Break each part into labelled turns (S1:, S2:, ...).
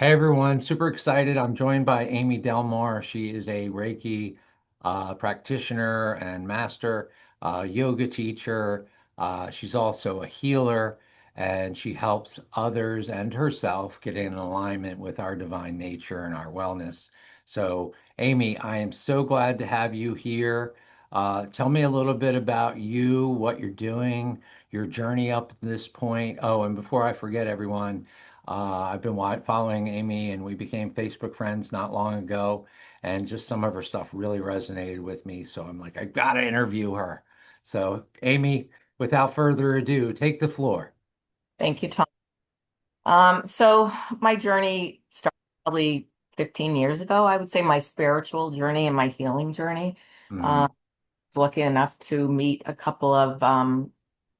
S1: Hey everyone, super excited. I'm joined by Amy Delmar. She is a Reiki practitioner and master yoga teacher. She's also a healer and she helps others and herself get in alignment with our divine nature and our wellness. So, Amy, I am so glad to have you here. Tell me a little bit about you, what you're doing, your journey up to this point. Oh, and before I forget, everyone, I've been following Amy, and we became Facebook friends not long ago, and just some of her stuff really resonated with me. So I'm like, I gotta interview her. So, Amy, without further ado, take the floor.
S2: Thank you, Tom. So my journey started probably 15 years ago. I would say my spiritual journey and my healing journey.
S1: Hmm.
S2: I was lucky enough to meet a couple of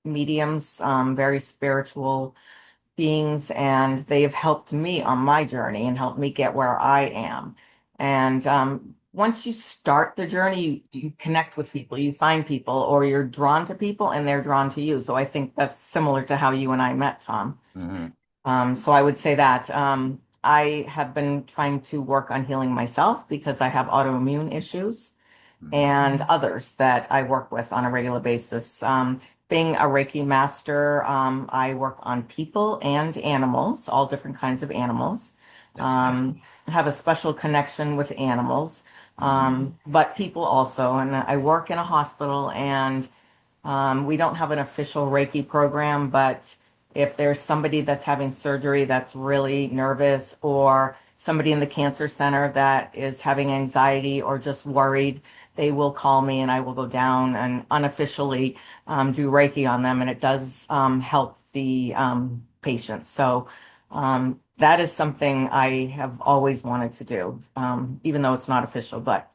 S2: mediums, very spiritual beings, and they have helped me on my journey and helped me get where I am. And once you start the journey, you connect with people, you find people, or you're drawn to people and they're drawn to you. So I think that's similar to how you and I met, Tom.
S1: Hmm.
S2: So I would say that I have been trying to work on healing myself because I have autoimmune issues
S1: Hmm.
S2: and others that I work with on a regular basis. Being a Reiki master, I work on people and animals, all different kinds of animals.
S1: Okay.
S2: I have a special connection with animals,
S1: Hmm.
S2: but people also. And I work in a hospital and we don't have an official Reiki program, but if there's somebody that's having surgery that's really nervous, or somebody in the cancer center that is having anxiety or just worried, they will call me and I will go down and unofficially do Reiki on them. And it does help the patients. So that is something I have always wanted to do, even though it's not official, but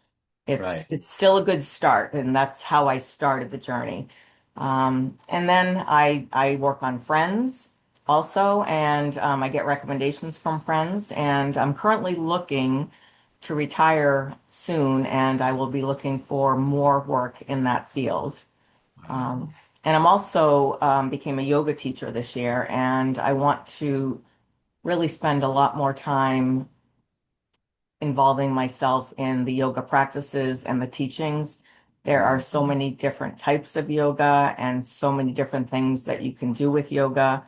S1: Right.
S2: it's still a good start, and that's how I started the journey. And then I work on friends also, and I get recommendations from friends. And I'm currently looking to retire soon, and I will be looking for more work in that field.
S1: Wow.
S2: Um, and I'm also became a yoga teacher this year, and I want to really spend a lot more time involving myself in the yoga practices and the teachings. There are
S1: Hmm.
S2: so many different types of yoga and so many different things that you can do with yoga.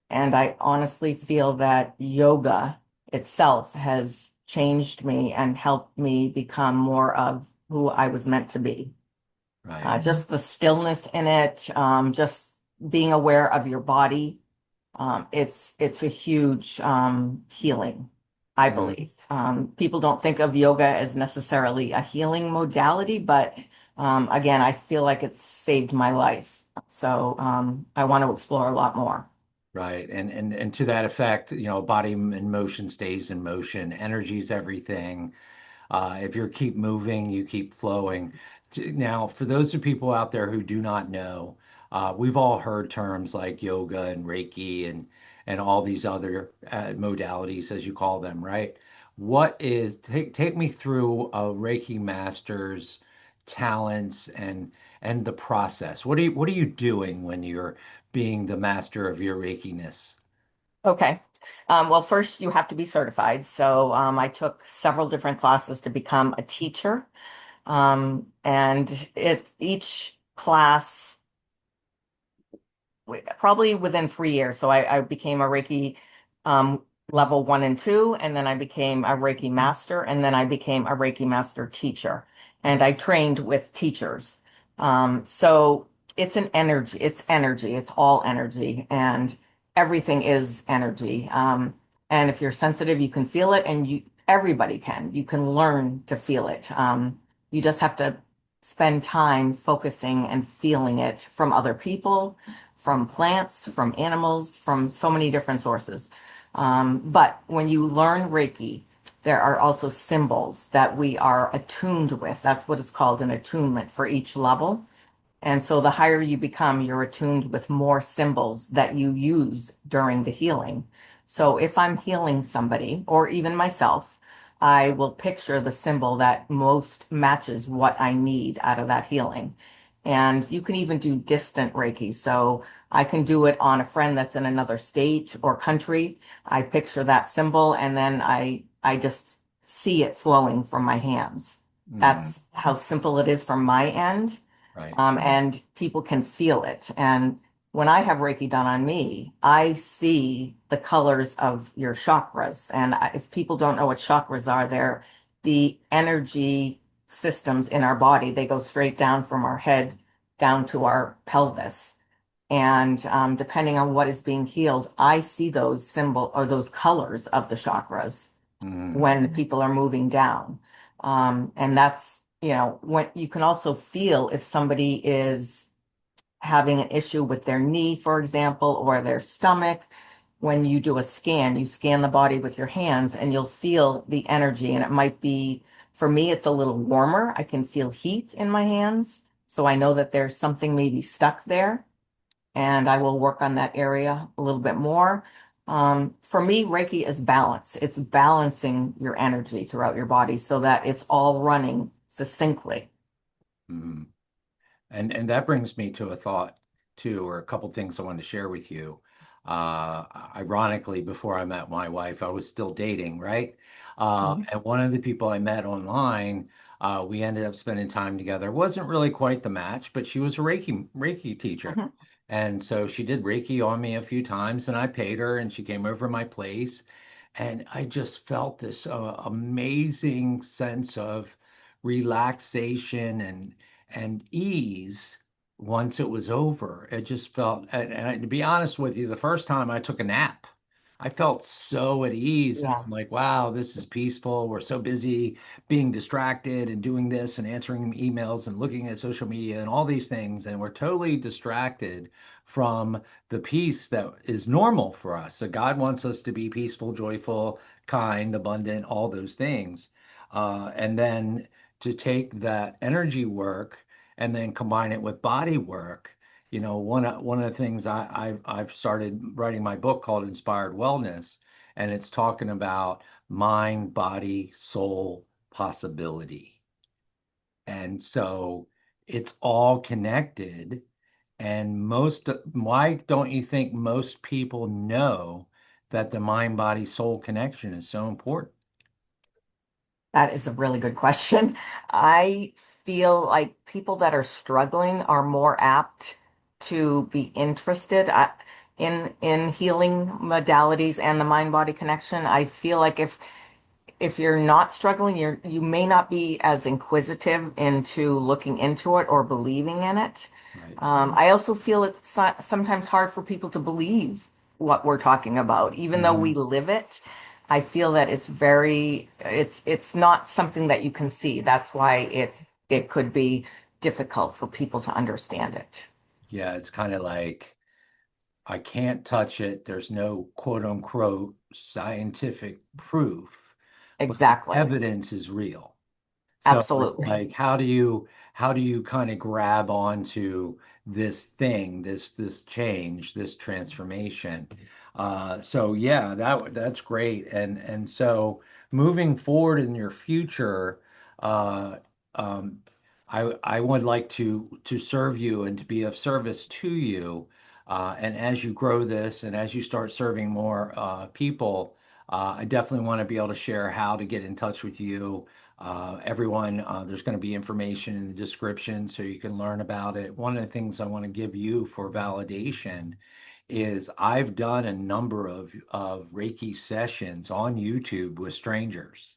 S2: And I honestly feel that yoga itself has changed me and helped me become more of who I was meant to be.
S1: Right.
S2: Just the stillness in it, just being aware of your body. It's a huge healing, I
S1: Hmm.
S2: believe. People don't think of yoga as necessarily a healing modality, but again, I feel like it's saved my life. So I want to explore a lot more.
S1: Right. And to that effect, body in motion stays in motion. Energy is everything. If you keep moving, you keep flowing. Now, for those of people out there who do not know, we've all heard terms like yoga and Reiki and all these other modalities, as you call them, right? Take me through a Reiki master's talents and the process. What are you doing when you're being the master of your Reikiness?
S2: Okay. Well, first you have to be certified. So I took several different classes to become a teacher. And each class probably within 3 years. So I became a Reiki um, level 1 and 2, and then I became a Reiki master, and then I became a Reiki master teacher. And I trained with teachers. So it's an energy, it's all energy, and everything is energy. And if you're sensitive, you can feel it, and everybody can. You can learn to feel it. You just have to spend time focusing and feeling it from other people, from plants, from animals, from so many different sources. But when you learn Reiki, there are also symbols that we are attuned with. That's what is called an attunement for each level. And so the higher you become, you're attuned with more symbols that you use during the healing. So if I'm healing somebody or even myself, I will picture the symbol that most matches what I need out of that healing. And you can even do distant Reiki. So I can do it on a friend that's in another state or country. I picture that symbol and then I just see it flowing from my hands.
S1: Mm,
S2: That's how simple it is from my end.
S1: right.
S2: And people can feel it. And when I have Reiki done on me, I see the colors of your chakras. And if people don't know what chakras are, they're the energy systems in our body. They go straight down from our head down to our pelvis. And depending on what is being healed, I see those symbol or those colors of the chakras
S1: Mm,
S2: when people are moving down. And that's, when you can also feel if somebody is having an issue with their knee, for example, or their stomach. When you do a scan, you scan the body with your hands and you'll feel the energy. And it might be, for me, it's a little warmer. I can feel heat in my hands. So I know that there's something maybe stuck there and I will work on that area a little bit more. For me, Reiki is balance. It's balancing your energy throughout your body so that it's all running succinctly.
S1: mm. And that brings me to a thought too, or a couple things I wanted to share with you. Ironically, before I met my wife, I was still dating, right?
S2: Mhm.
S1: And one of the people I met online, we ended up spending time together. Wasn't really quite the match, but she was a Reiki teacher.
S2: Mhm.
S1: And so she did Reiki on me a few times, and I paid her, and she came over to my place. And I just felt this amazing sense of relaxation and ease once it was over. It just felt, to be honest with you, the first time I took a nap, I felt so at ease. And
S2: Yeah.
S1: I'm like, wow, this is peaceful. We're so busy being distracted and doing this and answering emails and looking at social media and all these things. And we're totally distracted from the peace that is normal for us. So God wants us to be peaceful, joyful, kind, abundant, all those things. And then to take that energy work and then combine it with body work. One of the things I've started writing my book called Inspired Wellness, and it's talking about mind, body, soul possibility. And so it's all connected. And why don't you think most people know that the mind, body, soul connection is so important?
S2: That is a really good question. I feel like people that are struggling are more apt to be interested in healing modalities and the mind-body connection. I feel like if you're not struggling, you may not be as inquisitive into looking into it or believing in it.
S1: Right.
S2: I also feel it's sometimes hard for people to believe what we're talking about, even though we
S1: Mhm.
S2: live it. I feel that it's not something that you can see. That's why it could be difficult for people to understand it.
S1: Yeah, it's kind of like I can't touch it. There's no quote unquote scientific proof, but the
S2: Exactly.
S1: evidence is real. So it's
S2: Absolutely.
S1: like, how do you kind of grab onto this thing, this change, this transformation? So yeah, that's great. And so moving forward in your future, uh, um, I would like to serve you and to be of service to you. And as you grow this and as you start serving more people, I definitely want to be able to share how to get in touch with you. Everyone, there's going to be information in the description so you can learn about it. One of the things I want to give you for validation is I've done a number of Reiki sessions on YouTube with strangers,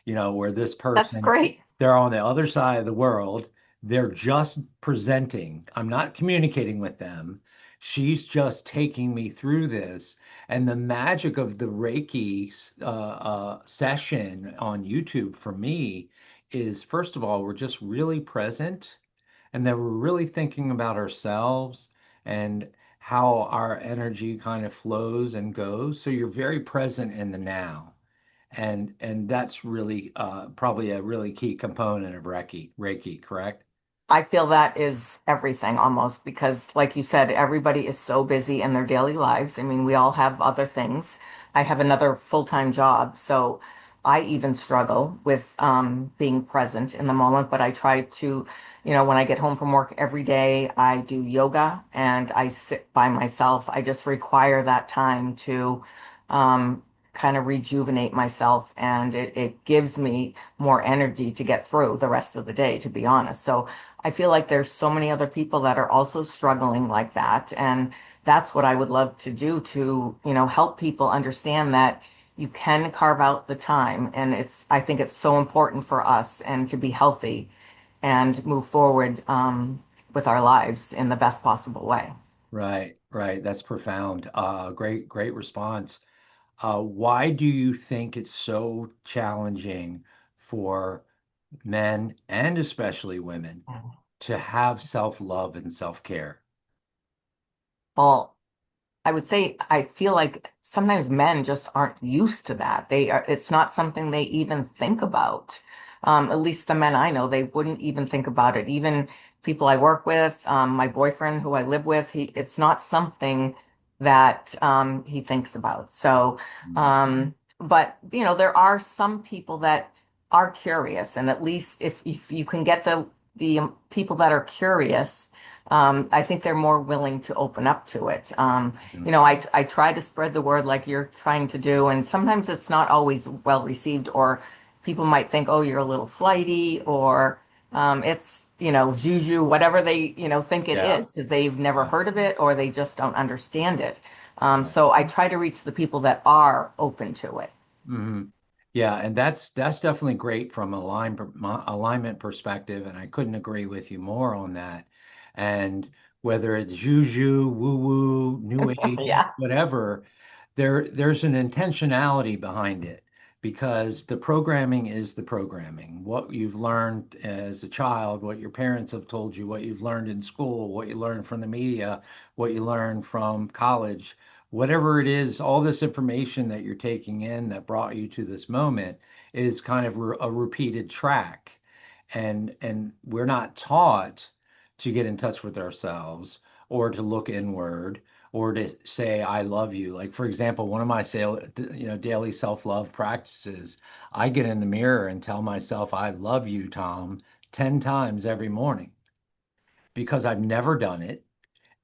S1: where this
S2: That's
S1: person,
S2: great.
S1: they're on the other side of the world. They're just presenting. I'm not communicating with them. She's just taking me through this. And the magic of the Reiki session on YouTube for me is, first of all, we're just really present and that we're really thinking about ourselves and how our energy kind of flows and goes. So you're very present in the now. And that's really probably a really key component of Reiki, correct?
S2: I feel that is everything almost because, like you said, everybody is so busy in their daily lives. I mean, we all have other things. I have another full-time job. So, I even struggle with being present in the moment, but I try to, when I get home from work every day, I do yoga and I sit by myself. I just require that time to um, kind of rejuvenate myself, and it gives me more energy to get through the rest of the day, to be honest. So I feel like there's so many other people that are also struggling like that. And that's what I would love to do to, help people understand that you can carve out the time. And I think it's so important for us and to be healthy and move forward with our lives in the best possible way.
S1: Right, right. That's profound. Great response. Why do you think it's so challenging for men and especially women to have self-love and self-care?
S2: Well, I would say I feel like sometimes men just aren't used to that. It's not something they even think about. At least the men I know, they wouldn't even think about it. Even people I work with, my boyfriend who I live with, it's not something that he thinks about. So,
S1: Mm.
S2: but there are some people that are curious, and at least if you can get the people that are curious, I think they're more willing to open up to it. I try to spread the word like you're trying to do, and sometimes it's not always well received, or people might think, oh, you're a little flighty, or it's, juju, whatever they, think it
S1: Yeah,
S2: is, because they've never
S1: yeah,
S2: heard of it or they just don't understand it.
S1: right.
S2: So I try to reach the people that are open to it.
S1: Hmm. Yeah, and that's definitely great from alignment perspective, and I couldn't agree with you more on that. And whether it's juju, woo-woo, new age,
S2: Yeah,
S1: whatever, there's an intentionality behind it because the programming is the programming. What you've learned as a child, what your parents have told you, what you've learned in school, what you learned from the media, what you learned from college, whatever it is, all this information that you're taking in that brought you to this moment is kind of a repeated track. And we're not taught to get in touch with ourselves or to look inward or to say I love you. Like for example, one of my daily self-love practices, I get in the mirror and tell myself I love you, Tom, 10 times every morning because I've never done it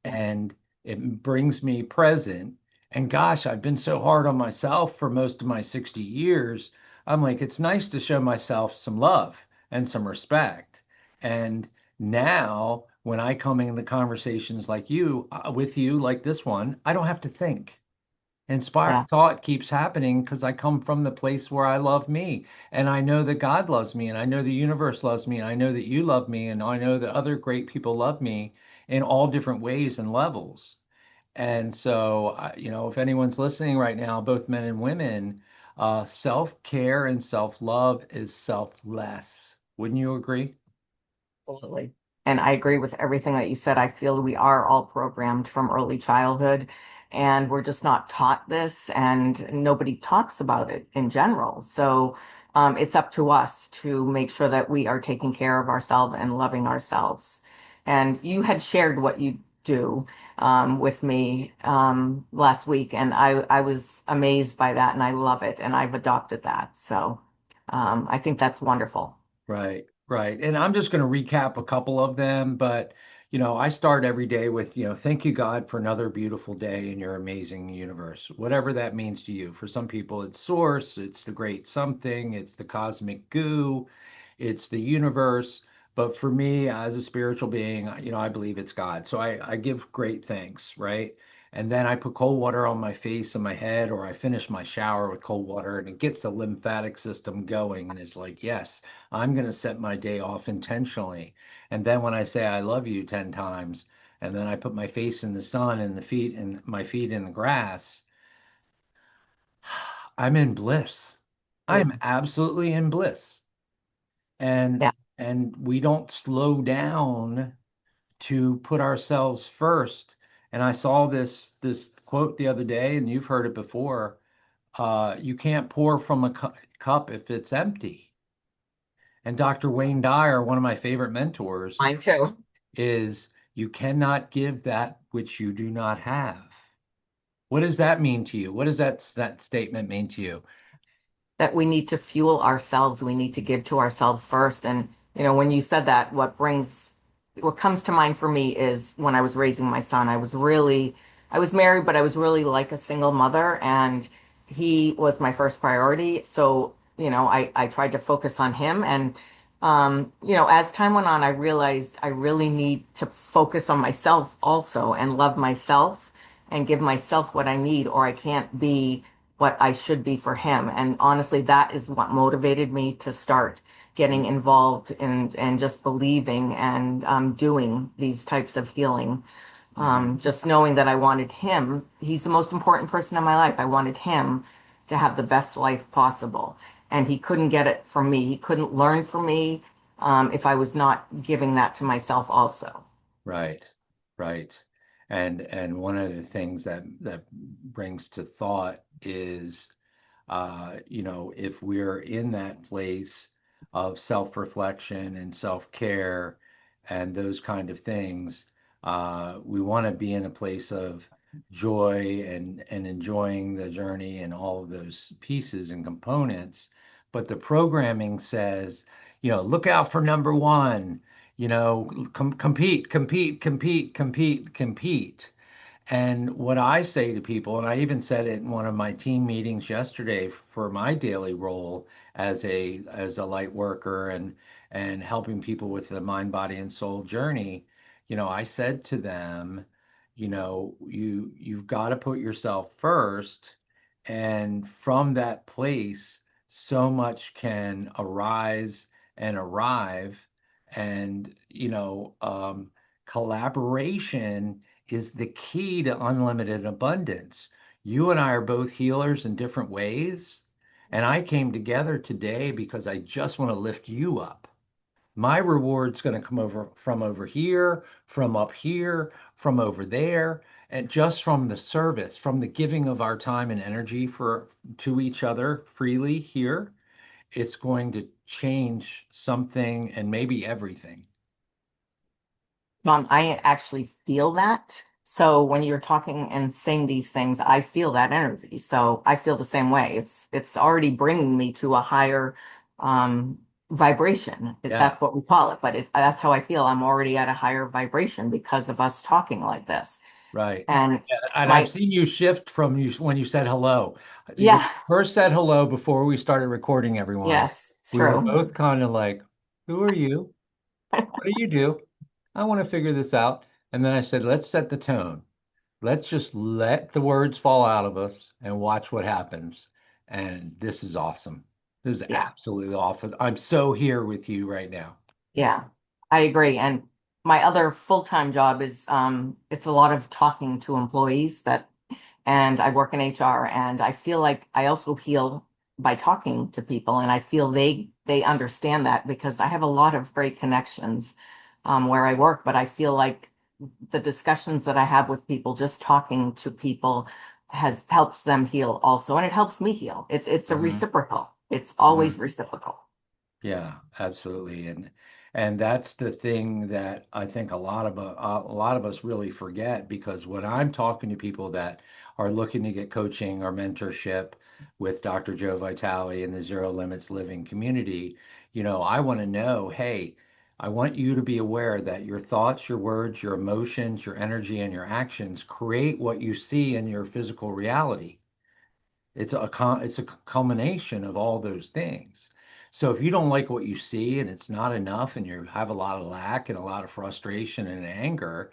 S1: and it brings me present. And gosh, I've been so hard on myself for most of my 60 years. I'm like, it's nice to show myself some love and some respect. And now, when I come into conversations like you, with you, like this one, I don't have to think.
S2: yeah,
S1: Inspired thought keeps happening because I come from the place where I love me. And I know that God loves me, and I know the universe loves me, and I know that you love me, and I know that other great people love me in all different ways and levels. And so, if anyone's listening right now, both men and women, self-care and self-love is selfless. Wouldn't you agree?
S2: absolutely. And I agree with everything that you said. I feel we are all programmed from early childhood, and we're just not taught this, and nobody talks about it in general. So it's up to us to make sure that we are taking care of ourselves and loving ourselves. And you had shared what you do with me last week, and I was amazed by that, and I love it, and I've adopted that. So I think that's wonderful.
S1: Right, right. And I'm just going to recap a couple of them, but I start every day with, thank you, God, for another beautiful day in your amazing universe, whatever that means to you. For some people, it's source, it's the great something, it's the cosmic goo, it's the universe. But for me, as a spiritual being, I believe it's God. So I give great thanks, right? And then I put cold water on my face and my head, or I finish my shower with cold water, and it gets the lymphatic system going. And it's like, yes, I'm going to set my day off intentionally. And then when I say I love you 10 times, and then I put my face in the sun and my feet in the grass, I'm in bliss. I'm absolutely in bliss. And
S2: Yeah.
S1: and we don't slow down to put ourselves first. And I saw this quote the other day, and you've heard it before. You can't pour from a cup if it's empty. And Dr. Wayne Dyer, one of my favorite mentors,
S2: Mine too.
S1: is you cannot give that which you do not have. What does that mean to you? What does that statement mean to you?
S2: that we need to fuel ourselves. We need to give to ourselves first. And, when you said that, what comes to mind for me is when I was raising my son, I was married, but I was really like a single mother, and he was my first priority. So, I tried to focus on him. And, as time went on, I realized I really need to focus on myself also and love myself and give myself what I need, or I can't be what I should be for him. And honestly, that is what motivated me to start getting involved in and just believing and doing these types of healing.
S1: Mhm.
S2: Just knowing that I wanted him, he's the most important person in my life. I wanted him to have the best life possible. And he couldn't get it from me. He couldn't learn from me if I was not giving that to myself also.
S1: Right, right. And one of the things that brings to thought is if we're in that place of self-reflection and self-care and those kind of things, we want to be in a place of joy and enjoying the journey and all of those pieces and components. But the programming says, look out for number one, compete, compete, compete, compete, compete. And what I say to people, and I even said it in one of my team meetings yesterday for my daily role as a light worker and helping people with the mind, body, and soul journey, I said to them, you've got to put yourself first, and from that place, so much can arise and arrive, and collaboration is the key to unlimited abundance. You and I are both healers in different ways. And I came together today because I just want to lift you up. My reward's going to come over here, from up here, from over there, and just from the service, from the giving of our time and energy for to each other freely here, it's going to change something and maybe everything.
S2: I actually feel that. So when you're talking and saying these things, I feel that energy. So I feel the same way. It's already bringing me to a higher um, vibration.
S1: Yeah.
S2: That's what we call it. But that's how I feel. I'm already at a higher vibration because of us talking like this.
S1: Right.
S2: And
S1: And I've
S2: my,
S1: seen you shift from you when you said hello. When
S2: yeah,
S1: you first said hello before we started recording everyone,
S2: yes, it's
S1: we were
S2: true.
S1: both kind of like, who are you? What do you do? I want to figure this out. And then I said, let's set the tone. Let's just let the words fall out of us and watch what happens. And this is awesome. This is
S2: Yeah.
S1: absolutely awesome. I'm so here with you right now.
S2: Yeah, I agree. And my other full-time job is it's a lot of talking to employees and I work in HR, and I feel like I also heal by talking to people, and I feel they understand that because I have a lot of great connections where I work, but I feel like the discussions that I have with people, just talking to people has helps them heal also, and it helps me heal. It's a
S1: Hmm.
S2: reciprocal. It's always reciprocal.
S1: Yeah, absolutely. And that's the thing that I think a lot of us really forget, because when I'm talking to people that are looking to get coaching or mentorship with Dr. Joe Vitale in the Zero Limits Living community, I want to know, hey, I want you to be aware that your thoughts, your words, your emotions, your energy, and your actions create what you see in your physical reality. It's a culmination of all those things. So if you don't like what you see and it's not enough and you have a lot of lack and a lot of frustration and anger,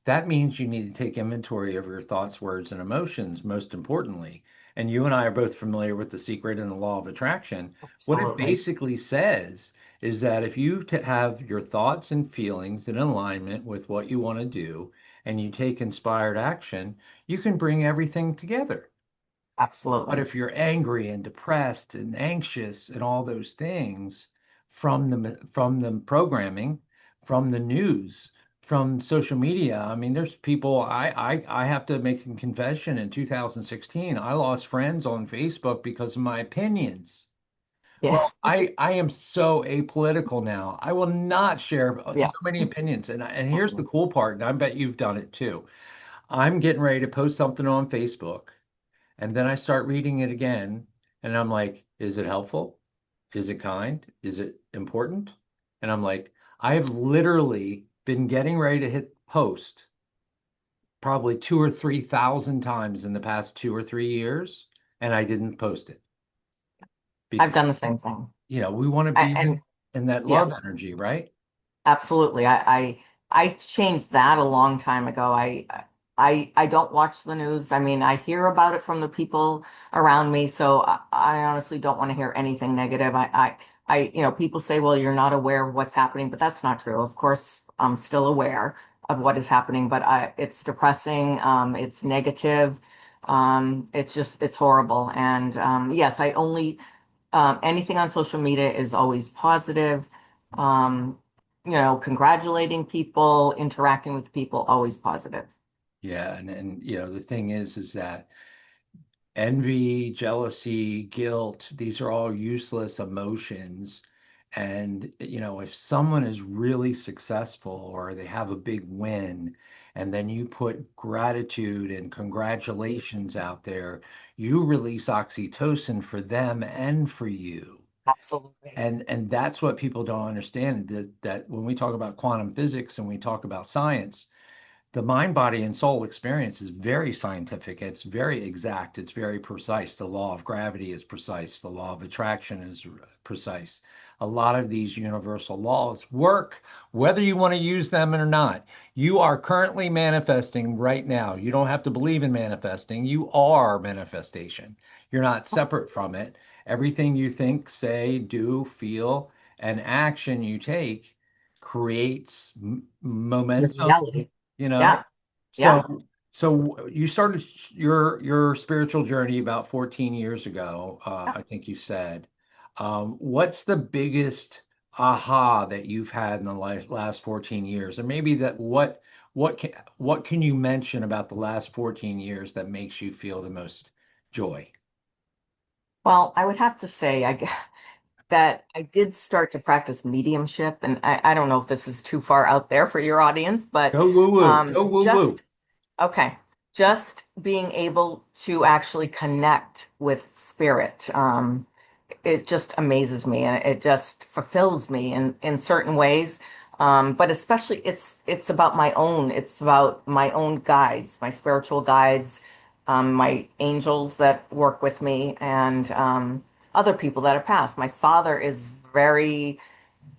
S1: that means you need to take inventory of your thoughts, words, and emotions, most importantly. And you and I are both familiar with the secret and the law of attraction. What it
S2: Absolutely.
S1: basically says is that if you have your thoughts and feelings in alignment with what you want to do and you take inspired action, you can bring everything together. But
S2: Absolutely.
S1: if you're angry and depressed and anxious and all those things from the programming, from the news, from social media, I mean, there's people I have to make a confession. In 2016, I lost friends on Facebook because of my opinions.
S2: Yeah.
S1: Well, I am so apolitical now. I will not share
S2: Yeah.
S1: so many opinions. And here's the cool part, and I bet you've done it too. I'm getting ready to post something on Facebook. And then I start reading it again, and I'm like, Is it helpful? Is it kind? Is it important? And I'm like, I've literally been getting ready to hit post probably 2 or 3 thousand times in the past 2 or 3 years, and I didn't post it
S2: I've
S1: because,
S2: done the same thing.
S1: we want to
S2: And
S1: be in that
S2: yeah.
S1: love energy, right?
S2: Absolutely. I changed that a long time ago. I don't watch the news. I mean, I hear about it from the people around me, so I honestly don't want to hear anything negative. People say, well, you're not aware of what's happening, but that's not true. Of course, I'm still aware of what is happening, but it's depressing. It's negative. It's horrible. And yes, I only anything on social media is always positive. Um, congratulating people, interacting with people, always positive.
S1: Yeah, and the thing is that envy, jealousy, guilt, these are all useless emotions. And, if someone is really successful or they have a big win, and then you put gratitude and congratulations out there, you release oxytocin for them and for you.
S2: Absolutely.
S1: And that's what people don't understand, that when we talk about quantum physics and we talk about science, the mind, body, and soul experience is very scientific. It's very exact. It's very precise. The law of gravity is precise. The law of attraction is precise. A lot of these universal laws work whether you want to use them or not. You are currently manifesting right now. You don't have to believe in manifesting. You are manifestation. You're not separate from it. Everything you think, say, do, feel, and action you take creates
S2: Your
S1: momentum,
S2: reality.
S1: you know?
S2: Yeah. Yeah.
S1: So you started your spiritual journey about 14 years ago,
S2: Yeah.
S1: I think you said. What's the biggest aha that you've had in the last 14 years? And maybe what can you mention about the last 14 years that makes you feel the most joy?
S2: Well, I would have to say that I did start to practice mediumship, and I don't know if this is too far out there for your audience, but
S1: Go woo woo. Go woo woo.
S2: just okay, just being able to actually connect with spirit. It just amazes me and it just fulfills me in certain ways. But especially it's about my own guides, my spiritual guides, my angels that work with me, and other people that have passed. My father is very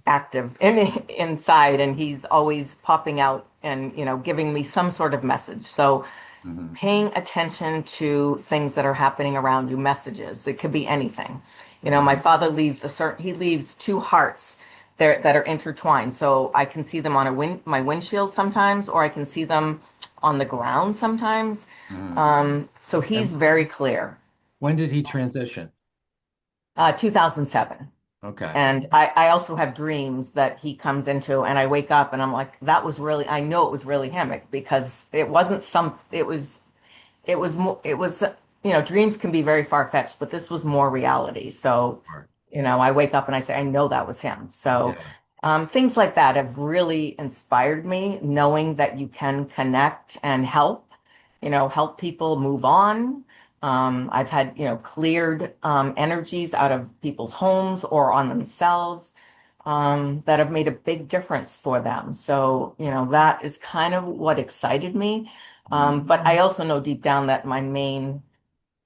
S2: active inside, and he's always popping out and giving me some sort of message. So
S1: Hmm.
S2: paying attention to things that are happening around you, messages. It could be anything. My
S1: Hmm.
S2: father leaves he leaves two hearts there that are intertwined. So I can see them on my windshield sometimes, or I can see them on the ground sometimes.
S1: Hmm.
S2: So he's
S1: And
S2: very clear.
S1: when did he transition?
S2: 2007.
S1: Okay.
S2: And I also have dreams that he comes into, and I wake up and I'm like, I know it was really him because it wasn't it was, dreams can be very far-fetched, but this was more reality. So,
S1: Right.
S2: I wake up and I say, I know that was him. So,
S1: Yeah.
S2: things like that have really inspired me, knowing that you can connect and help people move on. I've had, cleared energies out of people's homes or on themselves that have made a big difference for them. So, that is kind of what excited me.
S1: Mhm.
S2: But I also know deep down that my main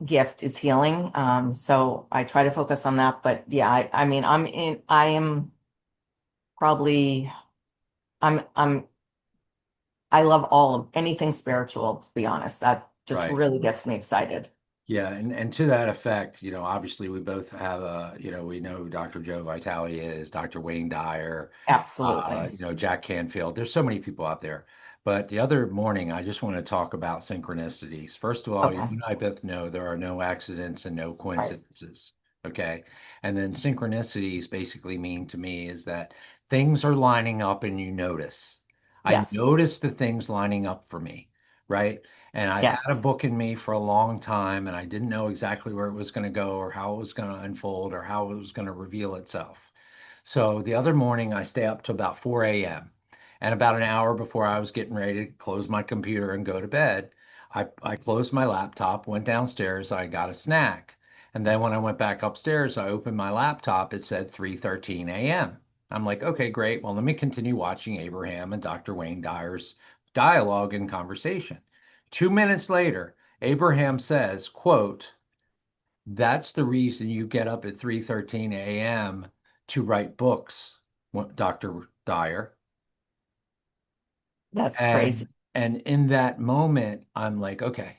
S2: gift is healing. So I try to focus on that. But yeah, I mean, I am probably, I'm, I love all of anything spiritual, to be honest. That just
S1: Right.
S2: really gets me excited.
S1: Yeah, and to that effect, obviously we both have we know who Dr. Joe Vitale is, Dr. Wayne Dyer,
S2: Absolutely.
S1: Jack Canfield. There's so many people out there. But the other morning, I just want to talk about synchronicities. First of all, you
S2: Okay.
S1: and I both know there are no accidents and no
S2: Right.
S1: coincidences. Okay. And then synchronicities basically mean to me is that things are lining up and you notice. I
S2: Yes.
S1: notice the things lining up for me, right? And I've had a
S2: Yes.
S1: book in me for a long time, and I didn't know exactly where it was going to go or how it was going to unfold or how it was going to reveal itself. So the other morning, I stay up to about 4 a.m. And about an hour before I was getting ready to close my computer and go to bed, I closed my laptop, went downstairs, I got a snack. And then when I went back upstairs, I opened my laptop, it said 3:13 a.m. I'm like, okay, great. Well, let me continue watching Abraham and Dr. Wayne Dyer's dialogue and conversation. 2 minutes later, Abraham says, quote, that's the reason you get up at 3:13 a.m. to write books, Dr. Dyer.
S2: That's
S1: And
S2: crazy.
S1: and in that moment, I'm like, okay,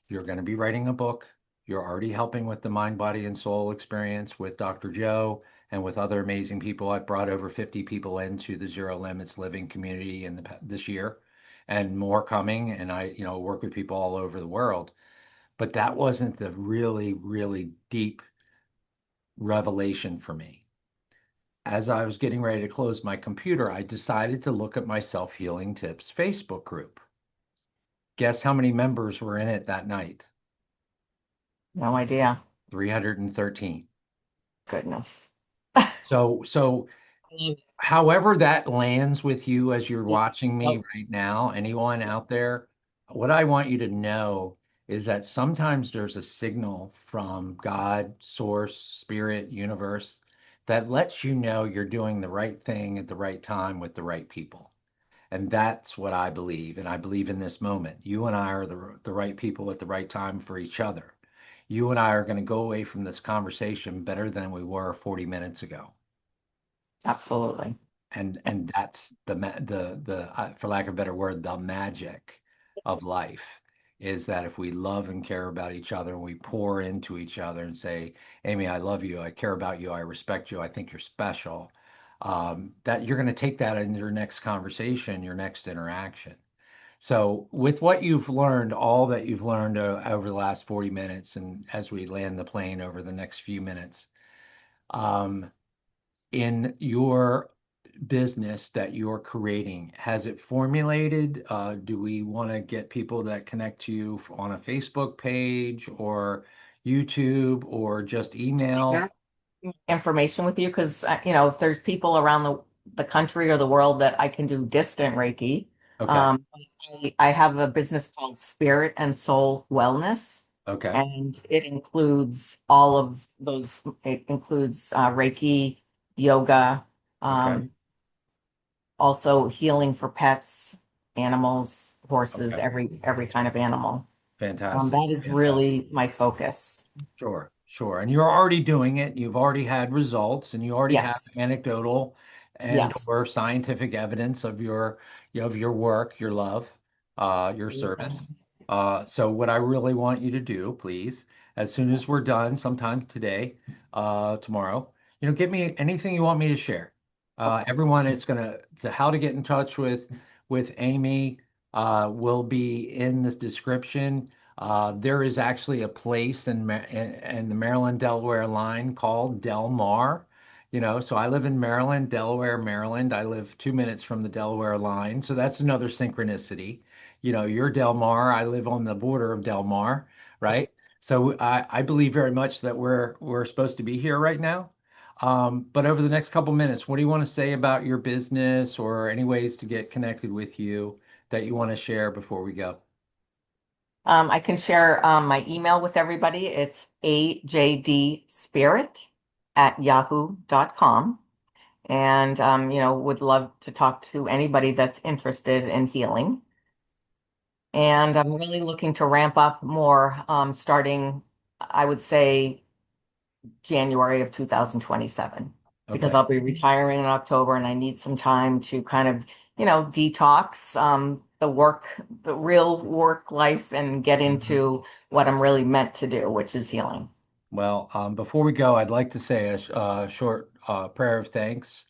S1: you're going to be writing a book. You're already helping with the mind, body, and soul experience with Dr. Joe and with other amazing people. I've brought over 50 people into the Zero Limits Living community this year, and more coming. And I, work with people all over the world. But that wasn't the really, really deep revelation for me. As I was getting ready to close my computer, I decided to look at my Self Healing Tips Facebook group. Guess how many members were in it that night?
S2: No idea.
S1: 313.
S2: Goodness.
S1: So however that lands with you as you're watching me right now, anyone out there, what I want you to know is that sometimes there's a signal from God, source, spirit, universe that lets you know you're doing the right thing at the right time with the right people. And that's what I believe. And I believe in this moment. You and I are the right people at the right time for each other. You and I are going to go away from this conversation better than we were 40 minutes ago.
S2: Absolutely.
S1: And that's the for lack of a better word, the magic of life is that if we love and care about each other and we pour into each other and say, Amy, I love you, I care about you, I respect you, I think you're special, that you're going to take that in your next conversation, your next interaction. So, with what you've learned, all that you've learned over the last 40 minutes, and as we land the plane over the next few minutes, um, in your business that you're creating, has it formulated? Do we want to get people that connect to you on a Facebook page or YouTube or just email?
S2: Share information with you because if there's people around the country or the world that I can do distant Reiki.
S1: Okay.
S2: Um, I have a business called Spirit and Soul Wellness,
S1: Okay.
S2: and it includes all of those. It includes Reiki, yoga,
S1: Okay.
S2: um, also healing for pets, animals, horses,
S1: Okay.
S2: every kind of animal.
S1: Fantastic.
S2: That is
S1: Fantastic.
S2: really my focus.
S1: Sure, sure. And you're already doing it. You've already had results and you already have
S2: Yes,
S1: anecdotal and
S2: yes,
S1: or scientific evidence of your work, your love, your
S2: absolutely.
S1: service. So what I really want you to do, please, as soon as we're done, sometime today, tomorrow, give me anything you want me to share.
S2: Okay.
S1: Everyone, it's to how to get in touch with Amy will be in this description. There is actually a place in the Maryland Delaware line called Delmar. So I live in Maryland, Delaware, Maryland. I live 2 minutes from the Delaware line. So that's another synchronicity. You're Delmar. I live on the border of Delmar, right? So I believe very much that we're supposed to be here right now. But over the next couple minutes, what do you want to say about your business or any ways to get connected with you that you want to share before we go?
S2: I can share my email with everybody. It's ajdspirit@yahoo.com. And, would love to talk to anybody that's interested in healing. And I'm really looking to ramp up more starting, I would say, January of 2027, because
S1: Okay.
S2: I'll be retiring in October and I need some time to kind of, detox the real work life and get
S1: Mhm.
S2: into what I'm really meant to do, which is healing.
S1: Well, before we go, I'd like to say a short prayer of thanks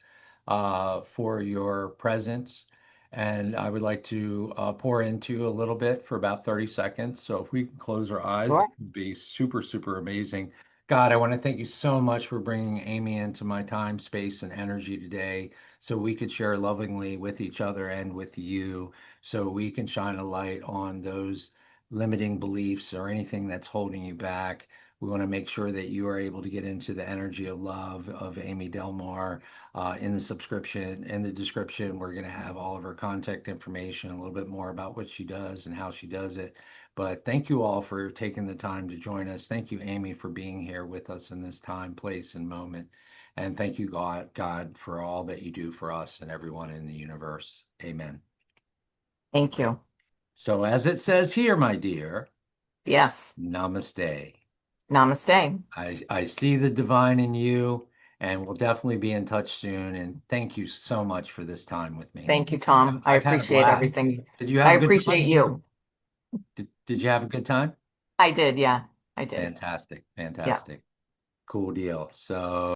S1: for your presence. And I would like to pour into a little bit for about 30 seconds. So if we can close our eyes, that
S2: Sure.
S1: would be super, super amazing. God, I want to thank you so much for bringing Amy into my time, space, and energy today so we could share lovingly with each other and with you so we can shine a light on those limiting beliefs or anything that's holding you back We want to make sure that you are able to get into the energy of love of Amy Delmar. In the subscription, in the description, we're going to have all of her contact information, a little bit more about what she does and how she does it. But thank you all for taking the time to join us. Thank you, Amy, for being here with us in this time, place, and moment. And thank you, God, for all that you do for us and everyone in the universe. Amen.
S2: Thank you.
S1: So, as it says here, my dear,
S2: Yes.
S1: namaste.
S2: Namaste.
S1: I see the divine in you, and we'll definitely be in touch soon. And thank you so much for this time with me.
S2: Thank you, Tom. I
S1: I've had a
S2: appreciate
S1: blast.
S2: everything.
S1: Did you
S2: I
S1: have a good
S2: appreciate
S1: time?
S2: you.
S1: Did you have a good time?
S2: I did. Yeah, I did.
S1: Fantastic.
S2: Yeah.
S1: Fantastic. Cool deal. So,